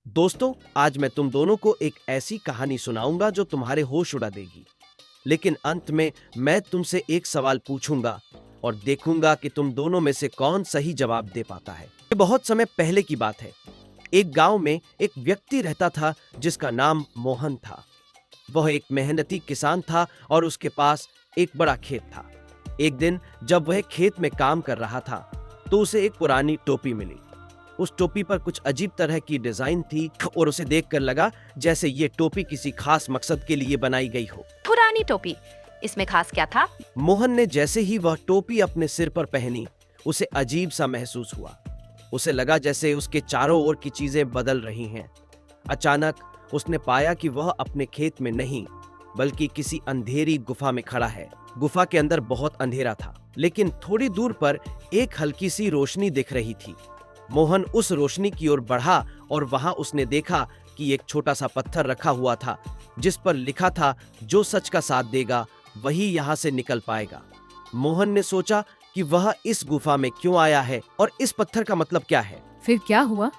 दोस्तों, आज मैं तुम दोनों को एक ऐसी कहानी सुनाऊंगा जो तुम्हारे होश उड़ा देगी। लेकिन अंत में मैं तुमसे एक सवाल पूछूंगा और देखूंगा कि तुम दोनों में से कौन सही जवाब दे पाता है। ये बहुत समय पहले की बात है। एक गांव में एक व्यक्ति रहता था जिसका नाम मोहन था। वह एक मेहनती किसान था और उसके पास एक बड़ा खेत था। एक दिन जब वह खेत में काम कर रहा था, तो उसे एक पुरानी टोपी मिली। उस टोपी पर कुछ अजीब तरह की डिजाइन थी और उसे देखकर लगा जैसे ये टोपी किसी खास मकसद के लिए बनाई गई हो। पुरानी टोपी, इसमें खास क्या था? मोहन ने जैसे ही वह टोपी अपने सिर पर पहनी, उसे अजीब सा महसूस हुआ। उसे लगा जैसे उसके चारों ओर की चीजें बदल रही हैं। अचानक उसने पाया कि वह अपने खेत में नहीं, बल्कि किसी अंधेरी गुफा में खड़ा है। गुफा के अंदर बहुत अंधेरा था, लेकिन थोड़ी दूर पर एक हल्की सी रोशनी दिख रही थी। मोहन उस रोशनी की ओर बढ़ा और वहां उसने देखा कि एक छोटा सा पत्थर रखा हुआ था, जिस पर लिखा था, जो सच का साथ देगा वही यहां से निकल पाएगा। मोहन ने सोचा कि वह इस गुफा में क्यों आया है और इस पत्थर का मतलब क्या है। फिर क्या हुआ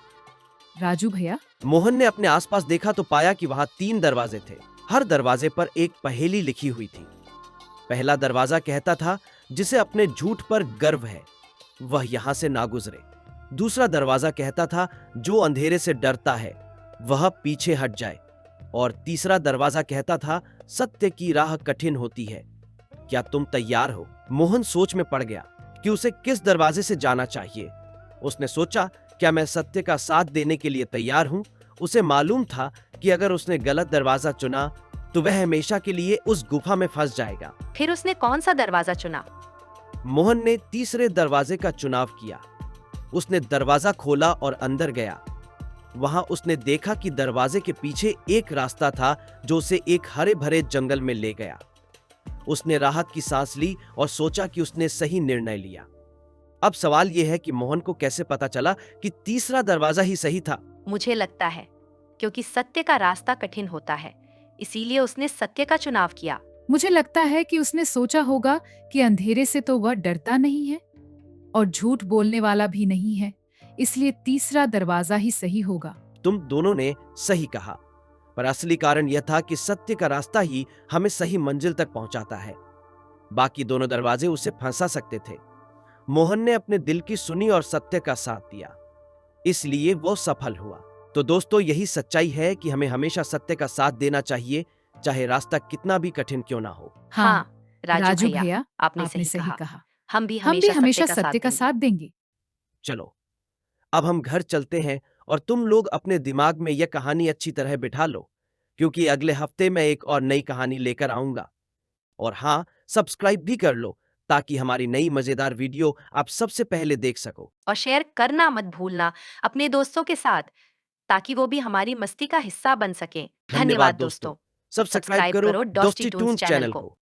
राजू भैया? मोहन ने अपने आसपास देखा तो पाया कि वहां 3 दरवाजे थे। हर दरवाजे पर एक पहेली लिखी हुई थी। पहला दरवाजा कहता था, जिसे अपने झूठ पर गर्व है वह यहां से ना गुजरे। दूसरा दरवाजा कहता था, जो अंधेरे से डरता है वह पीछे हट जाए। और तीसरा दरवाजा कहता था, सत्य की राह कठिन होती है, क्या तुम तैयार हो? मोहन सोच में पड़ गया कि उसे किस दरवाजे से जाना चाहिए। उसने सोचा, क्या मैं सत्य का साथ देने के लिए तैयार हूं? उसे मालूम था कि अगर उसने गलत दरवाजा चुना तो वह हमेशा के लिए उस गुफा में फंस जाएगा। फिर उसने कौन सा दरवाजा चुना? मोहन ने तीसरे दरवाजे का चुनाव किया। उसने दरवाजा खोला और अंदर गया। वहां उसने देखा कि दरवाजे के पीछे एक रास्ता था जो उसे एक हरे भरे जंगल में ले गया। उसने राहत की सांस ली और सोचा कि उसने सही निर्णय लिया। अब सवाल यह है कि मोहन को कैसे पता चला कि तीसरा दरवाजा ही सही था। मुझे लगता है क्योंकि सत्य का रास्ता कठिन होता है, इसीलिए उसने सत्य का चुनाव किया। मुझे लगता है कि उसने सोचा होगा कि अंधेरे से तो वह डरता नहीं है और झूठ बोलने वाला भी नहीं है, इसलिए तीसरा दरवाजा ही सही होगा। तुम दोनों ने सही कहा, पर असली कारण यह था कि सत्य का रास्ता ही हमें सही मंजिल तक पहुंचाता है। बाकी दोनों दरवाजे उसे फंसा सकते थे। मोहन ने अपने दिल की सुनी और सत्य का साथ दिया, इसलिए वो सफल हुआ। तो दोस्तों, यही सच्चाई है कि हमें हमेशा सत्य का साथ देना चाहिए, चाहे रास्ता कितना भी कठिन क्यों ना हो। हाँ, राजू भैया, भैया, आपने आपने सही सही कहा। कहा। हम भी हम भी हमेशा सत्य सत्य का साथ देंगे। चलो, अब हम घर चलते हैं और तुम लोग अपने दिमाग में यह कहानी अच्छी तरह बिठा लो, क्योंकि अगले हफ्ते मैं एक और नई कहानी लेकर आऊंगा। और हाँ, सब्सक्राइब भी कर लो ताकि हमारी नई मजेदार वीडियो आप सबसे पहले देख सको। और शेयर करना मत भूलना अपने दोस्तों के साथ, ताकि वो भी हमारी मस्ती का हिस्सा बन सकें। धन्यवाद धन्यवाद दोस्तों। दोस्तों। सब्सक्राइब सब्सक्राइब करो करो दोस्ती डॉस्टी टून्स टून्स चैनल चैनल को। को।